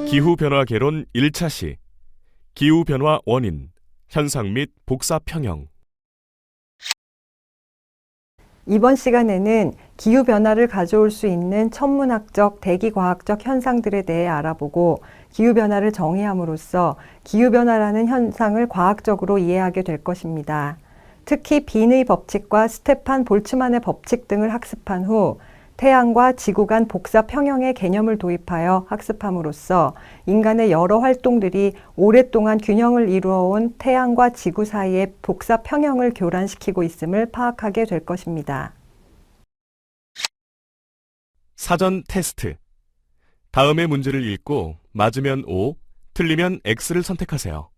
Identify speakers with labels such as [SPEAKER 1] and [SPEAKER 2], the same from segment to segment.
[SPEAKER 1] 기후변화 개론 1차 시 기후변화 원인, 현상 및 복사 평형.
[SPEAKER 2] 이번 시간에는 기후변화를 가져올 수 있는 천문학적, 대기과학적 현상들에 대해 알아보고 기후변화를 정의함으로써 기후변화라는 현상을 과학적으로 이해하게 될 것입니다. 특히 빈의 법칙과 스테판 볼츠만의 법칙 등을 학습한 후 태양과 지구 간 복사 평형의 개념을 도입하여 학습함으로써 인간의 여러 활동들이 오랫동안 균형을 이루어온 태양과 지구 사이의 복사 평형을 교란시키고 있음을 파악하게 될 것입니다.
[SPEAKER 1] 사전 테스트. 다음의 문제를 읽고 맞으면 O, 틀리면 X를 선택하세요.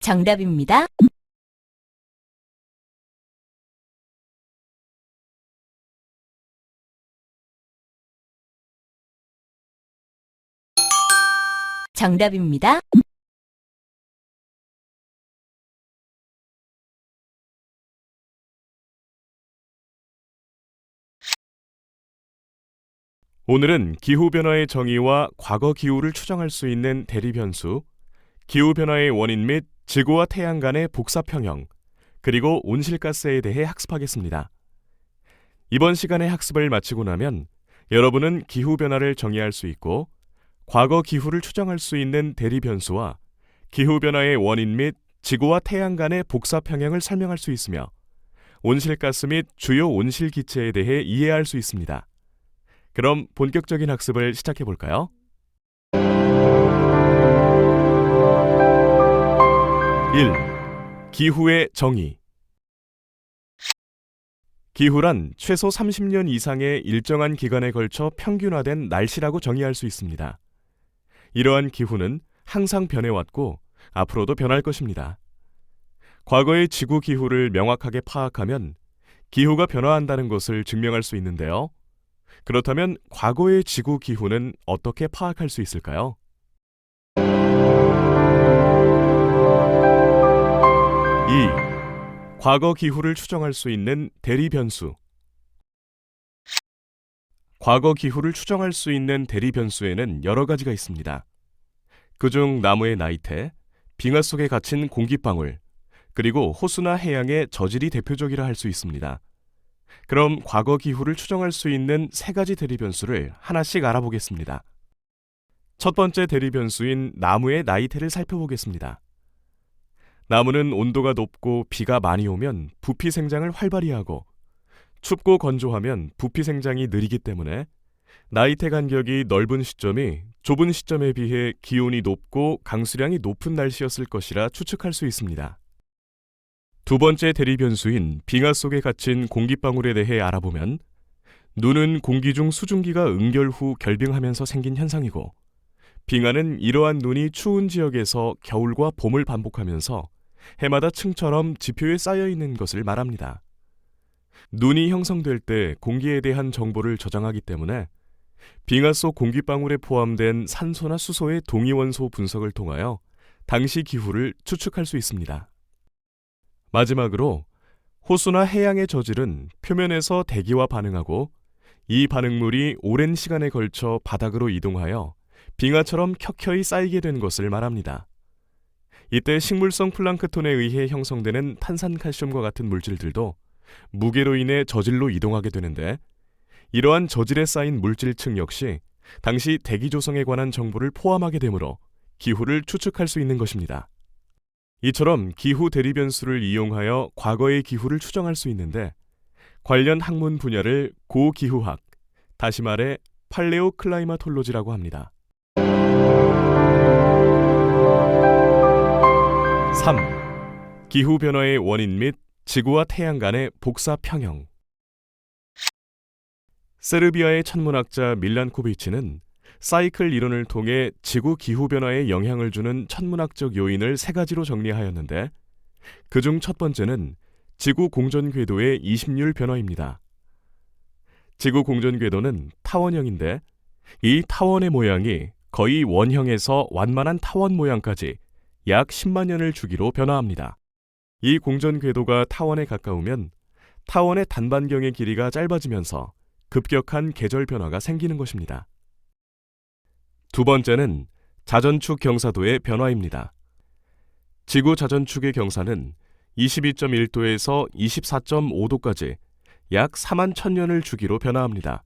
[SPEAKER 3] 정답입니다. 정답입니다.
[SPEAKER 1] 오늘은 기후변화의 정의와 과거 기후를 추정할 수 있는 대리변수, 기후변화의 원인 및 지구와 태양 간의 복사 평형, 그리고 온실가스에 대해 학습하겠습니다. 이번 시간의 학습을 마치고 나면 여러분은 기후변화를 정의할 수 있고 과거 기후를 추정할 수 있는 대리변수와 기후변화의 원인 및 지구와 태양 간의 복사 평형을 설명할 수 있으며 온실가스 및 주요 온실기체에 대해 이해할 수 있습니다. 그럼 본격적인 학습을 시작해 볼까요? 1. 기후의 정의. 기후란 최소 30년 이상의 일정한 기간에 걸쳐 평균화된 날씨라고 정의할 수 있습니다. 이러한 기후는 항상 변해왔고 앞으로도 변할 것입니다. 과거의 지구 기후를 명확하게 파악하면 기후가 변화한다는 것을 증명할 수 있는데요. 그렇다면 과거의 지구 기후는 어떻게 파악할 수 있을까요? 2. 과거 기후를 추정할 수 있는 대리변수. 과거 기후를 추정할 수 있는 대리변수에는 여러 가지가 있습니다. 그중 나무의 나이테, 빙하 속에 갇힌 공기방울, 그리고 호수나 해양의 저질이 대표적이라 할 수 있습니다. 그럼 과거 기후를 추정할 수 있는 세 가지 대리변수를 하나씩 알아보겠습니다. 첫 번째 대리변수인 나무의 나이테를 살펴보겠습니다. 나무는 온도가 높고 비가 많이 오면 부피 생장을 활발히 하고 춥고 건조하면 부피 생장이 느리기 때문에 나이테 간격이 넓은 시점이 좁은 시점에 비해 기온이 높고 강수량이 높은 날씨였을 것이라 추측할 수 있습니다. 두 번째 대리변수인 빙하 속에 갇힌 공기방울에 대해 알아보면 눈은 공기 중 수증기가 응결 후 결빙하면서 생긴 현상이고 빙하는 이러한 눈이 추운 지역에서 겨울과 봄을 반복하면서 해마다 층처럼 지표에 쌓여 있는 것을 말합니다. 눈이 형성될 때 공기에 대한 정보를 저장하기 때문에 빙하 속 공기방울에 포함된 산소나 수소의 동위원소 분석을 통하여 당시 기후를 추측할 수 있습니다. 마지막으로 호수나 해양의 저질은 표면에서 대기와 반응하고 이 반응물이 오랜 시간에 걸쳐 바닥으로 이동하여 빙하처럼 켜켜이 쌓이게 된 것을 말합니다. 이때 식물성 플랑크톤에 의해 형성되는 탄산칼슘과 같은 물질들도 무게로 인해 저질로 이동하게 되는데 이러한 저질에 쌓인 물질층 역시 당시 대기 조성에 관한 정보를 포함하게 되므로 기후를 추측할 수 있는 것입니다. 이처럼 기후 대리변수를 이용하여 과거의 기후를 추정할 수 있는데 관련 학문 분야를 고기후학, 다시 말해 팔레오클라이마톨로지라고 합니다. 3. 기후변화의 원인 및 지구와 태양 간의 복사 평형. 세르비아의 천문학자 밀란코비치는 사이클 이론을 통해 지구 기후변화에 영향을 주는 천문학적 요인을 세 가지로 정리하였는데 그중 첫 번째는 지구 공전 궤도의 이심률 변화입니다. 지구 공전 궤도는 타원형인데 이 타원의 모양이 거의 원형에서 완만한 타원 모양까지 약 10만 년을 주기로 변화합니다. 이 공전 궤도가 타원에 가까우면 타원의 단반경의 길이가 짧아지면서 급격한 계절 변화가 생기는 것입니다. 두 번째는 자전축 경사도의 변화입니다. 지구 자전축의 경사는 22.1도에서 24.5도까지 약 4만 1000년을 주기로 변화합니다.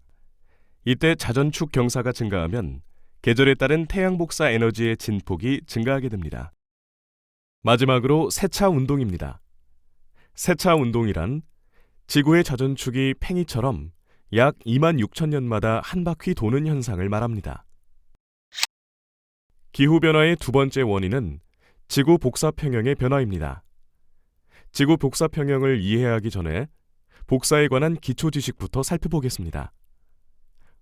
[SPEAKER 1] 이때 자전축 경사가 증가하면 계절에 따른 태양 복사 에너지의 진폭이 증가하게 됩니다. 마지막으로 세차 운동입니다. 세차 운동이란 지구의 자전축이 팽이처럼 약 2만 6천년마다 한 바퀴 도는 현상을 말합니다. 기후변화의 두 번째 원인은 지구 복사평형의 변화입니다. 지구 복사평형을 이해하기 전에 복사에 관한 기초 지식부터 살펴보겠습니다.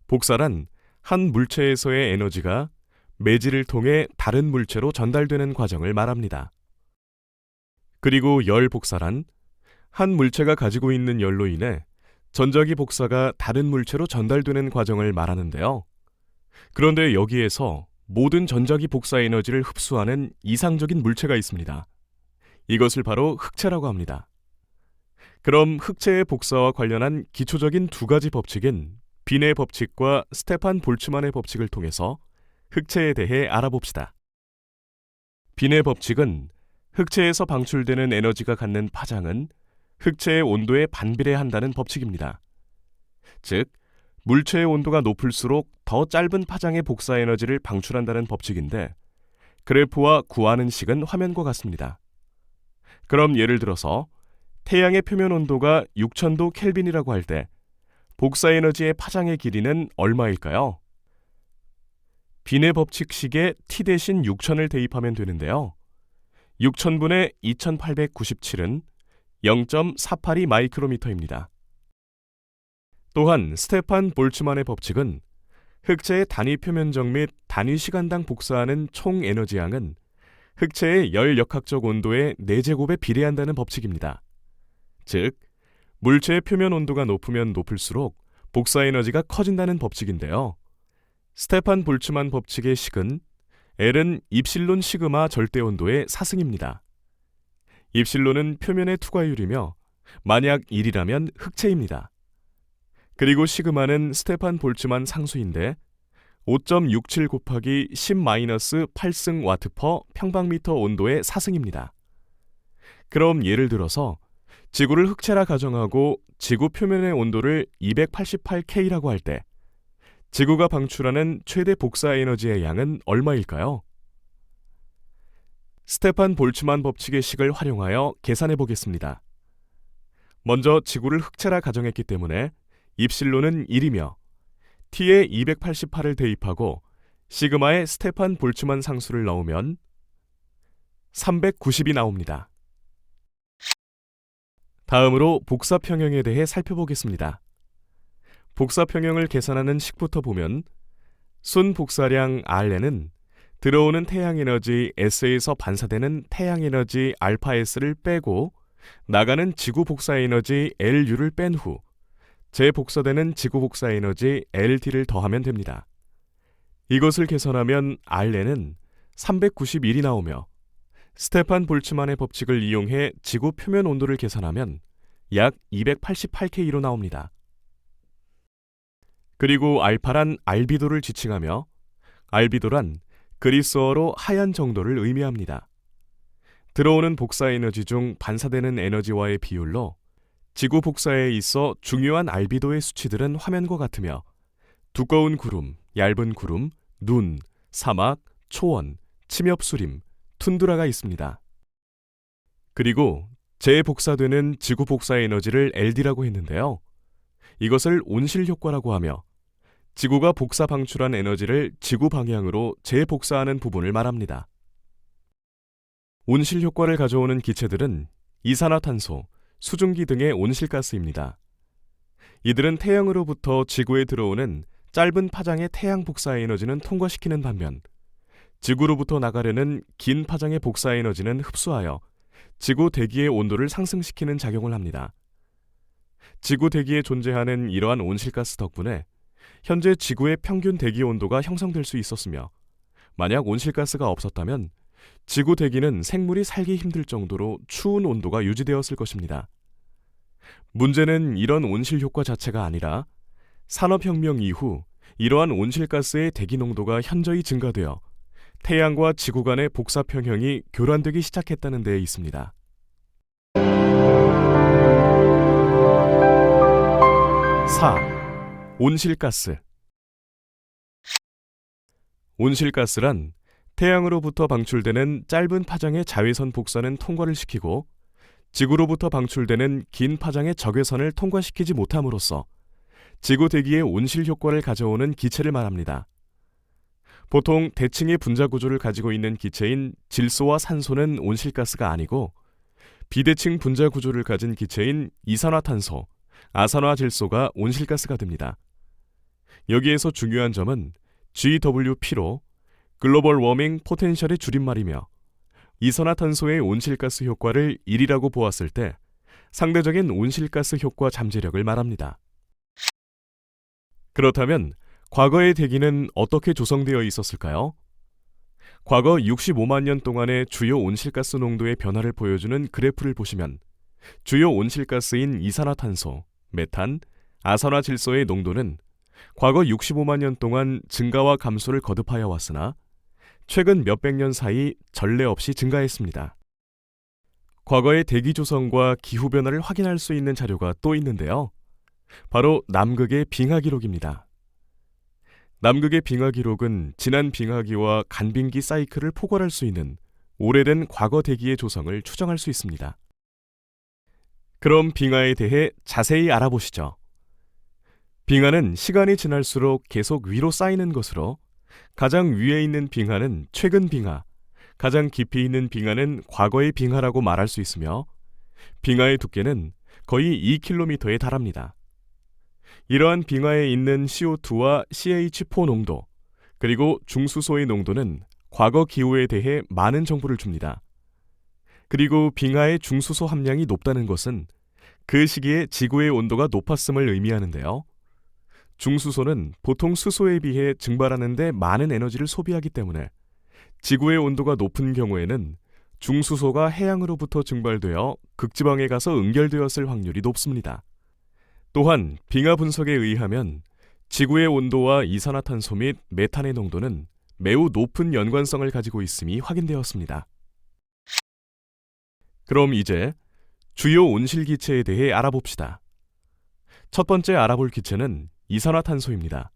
[SPEAKER 1] 복사란 한 물체에서의 에너지가 매질을 통해 다른 물체로 전달되는 과정을 말합니다. 그리고 열 복사란 한 물체가 가지고 있는 열로 인해 전자기 복사가 다른 물체로 전달되는 과정을 말하는데요. 그런데 여기에서 모든 전자기 복사 에너지를 흡수하는 이상적인 물체가 있습니다. 이것을 바로 흑체라고 합니다. 그럼 흑체의 복사와 관련한 기초적인 두 가지 법칙인 빈의 법칙과 스테판 볼츠만의 법칙을 통해서 흑체에 대해 알아봅시다. 빈의 법칙은 흑체에서 방출되는 에너지가 갖는 파장은 흑체의 온도에 반비례한다는 법칙입니다. 즉, 물체의 온도가 높을수록 더 짧은 파장의 복사 에너지를 방출한다는 법칙인데, 그래프와 구하는 식은 화면과 같습니다. 그럼 예를 들어서 태양의 표면 온도가 6000도 켈빈이라고 할 때 복사 에너지의 파장의 길이는 얼마일까요? 빈의 법칙식에 T 대신 6000을 대입하면 되는데요. 6000분의 2897은 0.482 마이크로미터입니다. 또한 스테판 볼츠만의 법칙은 흑체의 단위 표면적 및 단위 시간당 복사하는 총 에너지양은 흑체의 열 역학적 온도의 4제곱에 비례한다는 법칙입니다. 즉, 물체의 표면 온도가 높으면 높을수록 복사 에너지가 커진다는 법칙인데요. 스테판 볼츠만 법칙의 식은 L은 입실론 시그마 절대 온도의 사승입니다. 입실론은 표면의 투과율이며 만약 1이라면 흑체입니다. 그리고 시그마는 스테판 볼츠만 상수인데 5.67 곱하기 10-8승 와트 퍼 평방미터 온도의 사승입니다. 그럼 예를 들어서 지구를 흑체라 가정하고 지구 표면의 온도를 288K라고 할 때 지구가 방출하는 최대 복사 에너지의 양은 얼마일까요? 스테판 볼츠만 법칙의 식을 활용하여 계산해 보겠습니다. 먼저 지구를 흑체라 가정했기 때문에 입실론은 1이며 T에 288을 대입하고 시그마의 스테판 볼츠만 상수를 넣으면 390이 나옵니다. 다음으로 복사평형에 대해 살펴보겠습니다. 복사평형을 계산하는 식부터 보면 순 복사량 Rn은 들어오는 태양에너지 S에서 반사되는 태양에너지 알파-S를 빼고 나가는 지구 복사에너지 LU를 뺀 후 재복사되는 지구 복사에너지 LT를 더하면 됩니다. 이것을 계산하면 Rn은 391이 나오며 스테판 볼츠만의 법칙을 이용해 지구 표면 온도를 계산하면 약 288K로 나옵니다. 그리고 알파란 알비도를 지칭하며 알비도란 그리스어로 하얀 정도를 의미합니다. 들어오는 복사 에너지 중 반사되는 에너지와의 비율로 지구 복사에 있어 중요한 알비도의 수치들은 화면과 같으며 두꺼운 구름, 얇은 구름, 눈, 사막, 초원, 침엽수림, 툰드라가 있습니다. 그리고 재복사되는 지구 복사 에너지를 LD라고 했는데요. 이것을 온실 효과라고 하며 지구가 복사 방출한 에너지를 지구 방향으로 재복사하는 부분을 말합니다. 온실 효과를 가져오는 기체들은 이산화탄소, 수증기 등의 온실가스입니다. 이들은 태양으로부터 지구에 들어오는 짧은 파장의 태양 복사 에너지는 통과시키는 반면 지구로부터 나가려는 긴 파장의 복사 에너지는 흡수하여 지구 대기의 온도를 상승시키는 작용을 합니다. 지구 대기에 존재하는 이러한 온실가스 덕분에 현재 지구의 평균 대기 온도가 형성될 수 있었으며 만약 온실가스가 없었다면 지구 대기는 생물이 살기 힘들 정도로 추운 온도가 유지되었을 것입니다. 문제는 이런 온실 효과 자체가 아니라 산업혁명 이후 이러한 온실가스의 대기 농도가 현저히 증가되어 태양과 지구 간의 복사평형이 교란되기 시작했다는 데에 있습니다. 온실가스. 온실가스란 태양으로부터 방출되는 짧은 파장의 자외선 복선은 통과를 시키고 지구로부터 방출되는 긴 파장의 적외선을 통과시키지 못함으로써 지구 대기에 온실 효과를 가져오는 기체를 말합니다. 보통 대칭의 분자 구조를 가지고 있는 기체인 질소와 산소는 온실가스가 아니고 비대칭 분자 구조를 가진 기체인 이산화탄소, 아산화질소가 온실가스가 됩니다. 여기에서 중요한 점은 GWP로 글로벌 워밍 포텐셜의 줄임말이며 이산화탄소의 온실가스 효과를 1이라고 보았을 때 상대적인 온실가스 효과 잠재력을 말합니다. 그렇다면 과거의 대기는 어떻게 조성되어 있었을까요? 과거 65만 년 동안의 주요 온실가스 농도의 변화를 보여주는 그래프를 보시면 주요 온실가스인 이산화탄소, 메탄, 아산화질소의 농도는 과거 65만 년 동안 증가와 감소를 거듭하여 왔으나 최근 몇백 년 사이 전례 없이 증가했습니다. 과거의 대기 조성과 기후 변화를 확인할 수 있는 자료가 또 있는데요. 바로 남극의 빙하 기록입니다. 남극의 빙하 기록은 지난 빙하기와 간빙기 사이클을 포괄할 수 있는 오래된 과거 대기의 조성을 추정할 수 있습니다. 그럼 빙하에 대해 자세히 알아보시죠. 빙하는 시간이 지날수록 계속 위로 쌓이는 것으로 가장 위에 있는 빙하는 최근 빙하, 가장 깊이 있는 빙하는 과거의 빙하라고 말할 수 있으며 빙하의 두께는 거의 2km에 달합니다. 이러한 빙하에 있는 CO2와 CH4 농도, 그리고 중수소의 농도는 과거 기후에 대해 많은 정보를 줍니다. 그리고 빙하의 중수소 함량이 높다는 것은 그 시기에 지구의 온도가 높았음을 의미하는데요. 중수소는 보통 수소에 비해 증발하는 데 많은 에너지를 소비하기 때문에 지구의 온도가 높은 경우에는 중수소가 해양으로부터 증발되어 극지방에 가서 응결되었을 확률이 높습니다. 또한 빙하 분석에 의하면 지구의 온도와 이산화탄소 및 메탄의 농도는 매우 높은 연관성을 가지고 있음이 확인되었습니다. 그럼 이제 주요 온실 기체에 대해 알아봅시다. 첫 번째 알아볼 기체는 이산화탄소입니다.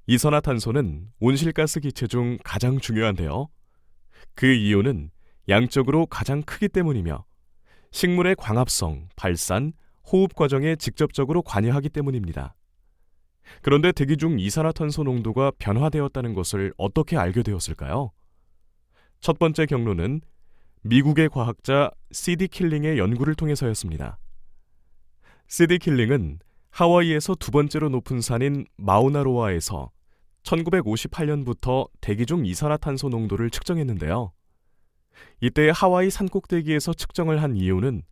[SPEAKER 1] 이산화탄소는 온실가스 기체 중 가장 중요한데요. 그 이유는 양적으로 가장 크기 때문이며 식물의 광합성, 발산, 호흡 과정에 직접적으로 관여하기 때문입니다. 그런데 대기 중 이산화탄소 농도가 변화되었다는 것을 어떻게 알게 되었을까요? 첫 번째 경로는 미국의 과학자 C.D. 킬링의 연구를 통해서였습니다. C.D. 킬링은 하와이에서 두 번째로 높은 산인 마우나로아에서 1958년부터 대기 중 이산화탄소 농도를 측정했는데요. 이때 하와이 산꼭대기에서 측정을 한 이유는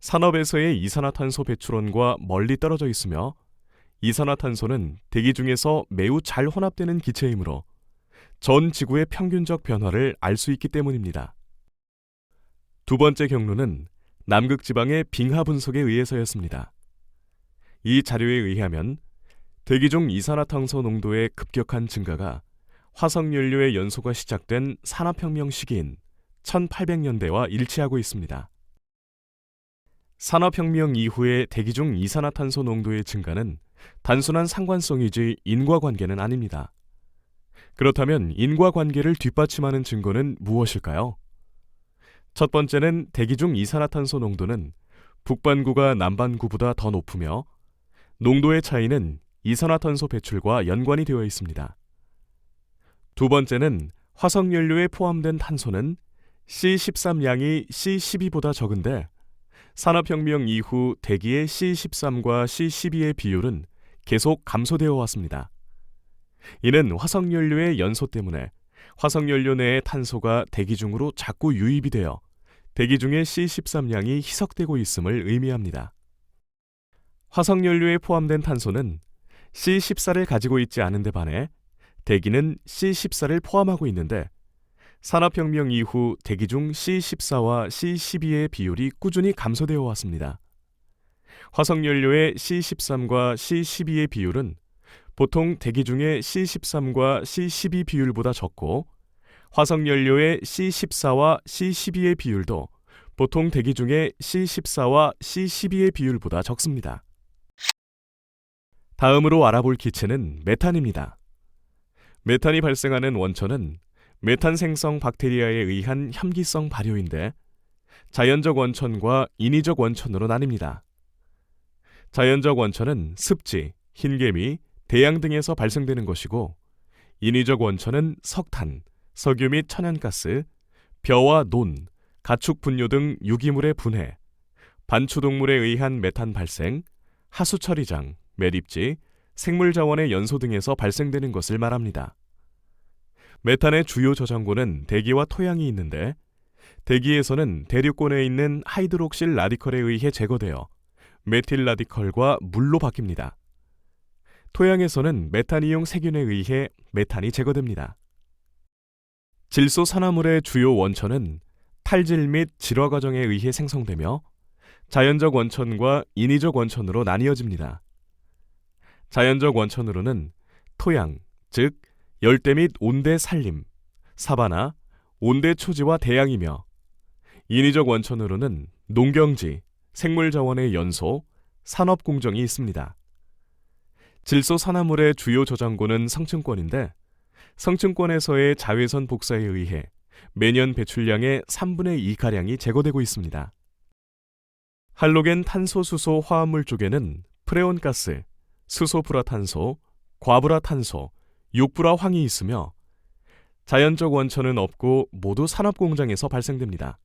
[SPEAKER 1] 산업에서의 이산화탄소 배출원과 멀리 떨어져 있으며 이산화탄소는 대기 중에서 매우 잘 혼합되는 기체이므로 전 지구의 평균적 변화를 알 수 있기 때문입니다. 두 번째 경로는 남극 지방의 빙하 분석에 의해서였습니다. 이 자료에 의하면 대기 중 이산화탄소 농도의 급격한 증가가 화석연료의 연소가 시작된 산업혁명 시기인 1800년대와 일치하고 있습니다. 산업혁명 이후의 대기 중 이산화탄소 농도의 증가는 단순한 상관성이지 인과관계는 아닙니다. 그렇다면 인과관계를 뒷받침하는 증거는 무엇일까요? 첫 번째는 대기 중 이산화탄소 농도는 북반구가 남반구보다 더 높으며 농도의 차이는 이산화탄소 배출과 연관이 되어 있습니다. 두 번째는 화석연료에 포함된 탄소는 C13양이 C12보다 적은데 산업혁명 이후 대기의 C13과 C12의 비율은 계속 감소되어 왔습니다. 이는 화석연료의 연소 때문에 화석연료 내의 탄소가 대기 중으로 자꾸 유입이 되어 대기 중의 C13양이 희석되고 있음을 의미합니다. 화석연료에 포함된 탄소는 C14를 가지고 있지 않은 데 반해 대기는 C14를 포함하고 있는데 산업혁명 이후 대기 중 C14와 C12의 비율이 꾸준히 감소되어 왔습니다. 화석연료의 C13과 C12의 비율은 보통 대기 중의 C13과 C12 비율보다 적고, 화석연료의 C14와 C12의 비율도 보통 대기 중의 C14와 C12의 비율보다 적습니다. 다음으로 알아볼 기체는 메탄입니다. 메탄이 발생하는 원천은 메탄 생성 박테리아에 의한 혐기성 발효인데, 자연적 원천과 인위적 원천으로 나뉩니다. 자연적 원천은 습지, 흰개미, 대양 등에서 발생되는 것이고, 인위적 원천은 석탄, 석유 및 천연가스, 벼와 논, 가축 분뇨 등 유기물의 분해, 반추동물에 의한 메탄 발생, 하수 처리장, 매립지, 생물자원의 연소 등에서 발생되는 것을 말합니다. 메탄의 주요 저장고는 대기와 토양이 있는데, 대기에서는 대륙권에 있는 하이드록실 라디컬에 의해 제거되어 메틸 라디컬과 물로 바뀝니다. 토양에서는 메탄이용 세균에 의해 메탄이 제거됩니다. 질소 산화물의 주요 원천은 탈질 및 질화 과정에 의해 생성되며, 자연적 원천과 인위적 원천으로 나뉘어집니다. 자연적 원천으로는 토양, 즉 열대 및 온대 산림, 사바나, 온대 초지와 대양이며, 인위적 원천으로는 농경지, 생물자원의 연소, 산업공정이 있습니다. 질소 산화물의 주요 저장고는 성층권인데, 성층권에서의 자외선 복사에 의해 매년 배출량의 3분의 2가량이 제거되고 있습니다. 할로겐 탄소 수소 화합물 쪽에는 프레온가스, 수소불화탄소, 과불화탄소, 육불화황이 있으며, 자연적 원천은 없고 모두 산업공장에서 발생됩니다.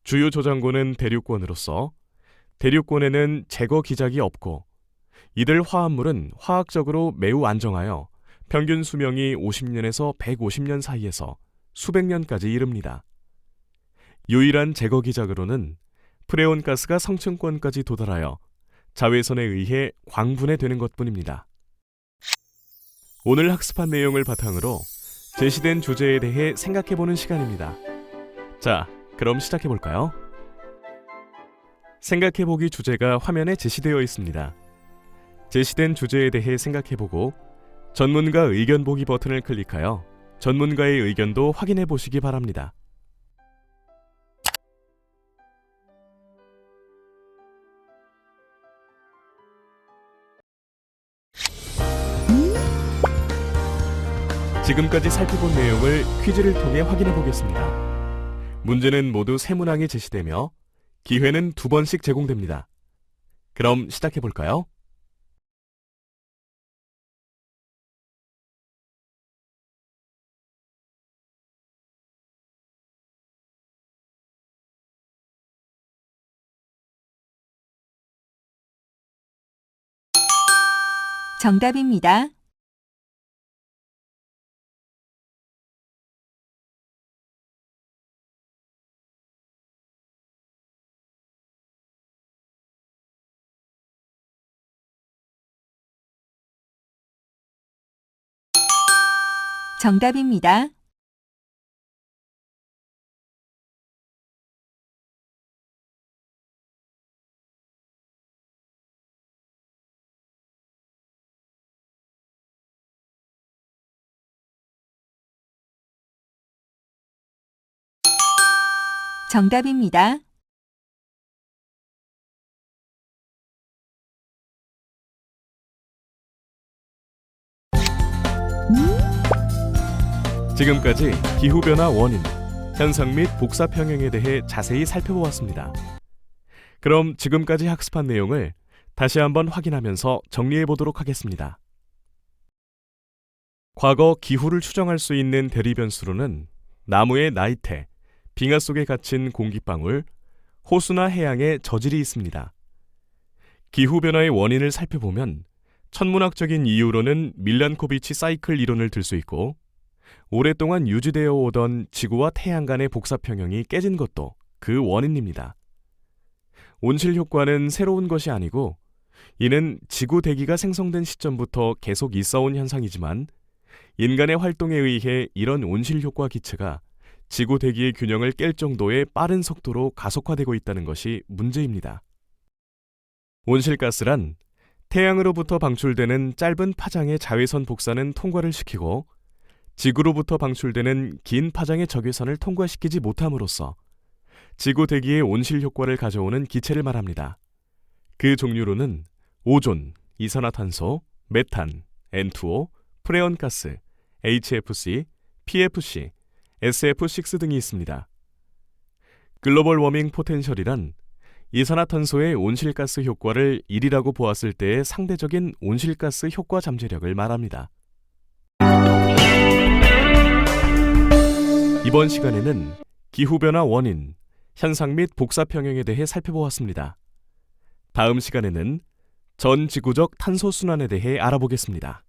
[SPEAKER 1] 주요 저장고는 대륙권으로서, 대륙권에는 제거 기작이 없고, 이들 화합물은 화학적으로 매우 안정하여 평균 수명이 50년에서 150년 사이에서 수백 년까지 이릅니다. 유일한 제거 기작으로는 프레온가스가 성층권까지 도달하여 자외선에 의해 광분해되는 것뿐입니다. 오늘 학습한 내용을 바탕으로 제시된 주제에 대해 생각해보는 시간입니다. 자, 그럼 시작해볼까요? 생각해보기 주제가 화면에 제시되어 있습니다. 제시된 주제에 대해 생각해보고 전문가 의견 보기 버튼을 클릭하여 전문가의 의견도 확인해 보시기 바랍니다. 지금까지 살펴본 내용을 퀴즈를 통해 확인해 보겠습니다. 문제는 모두 세 문항이 제시되며 기회는 2번씩 제공됩니다. 그럼 시작해 볼까요?
[SPEAKER 3] 정답입니다. 정답입니다. 정답입니다.
[SPEAKER 1] 지금까지 기후변화 원인, 현상 및 복사 평형에 대해 자세히 살펴보았습니다. 그럼 지금까지 학습한 내용을 다시 한번 확인하면서 정리해 보도록 하겠습니다. 과거 기후를 추정할 수 있는 대리변수로는 나무의 나이테, 빙하 속에 갇힌 공기방울, 호수나 해양의 저질이 있습니다. 기후변화의 원인을 살펴보면 천문학적인 이유로는 밀란코비치 사이클 이론을 들 수 있고, 오랫동안 유지되어 오던 지구와 태양 간의 복사평형이 깨진 것도 그 원인입니다. 온실 효과는 새로운 것이 아니고, 이는 지구 대기가 생성된 시점부터 계속 있어온 현상이지만 인간의 활동에 의해 이런 온실효과 기체가 지구 대기의 균형을 깰 정도의 빠른 속도로 가속화되고 있다는 것이 문제입니다. 온실가스란 태양으로부터 방출되는 짧은 파장의 자외선 복사는 통과를 시키고 지구로부터 방출되는 긴 파장의 적외선을 통과시키지 못함으로써 지구 대기의 온실 효과를 가져오는 기체를 말합니다. 그 종류로는 오존, 이산화탄소, 메탄, N2O, 프레온가스, HFC, PFC, SF6 등이 있습니다. 글로벌 워밍 포텐셜이란 이산화탄소의 온실가스 효과를 1이라고 보았을 때의 상대적인 온실가스 효과 잠재력을 말합니다. 이번 시간에는 기후변화 원인, 현상 및 복사평형에 대해 살펴보았습니다. 다음 시간에는 전 지구적 탄소 순환에 대해 알아보겠습니다.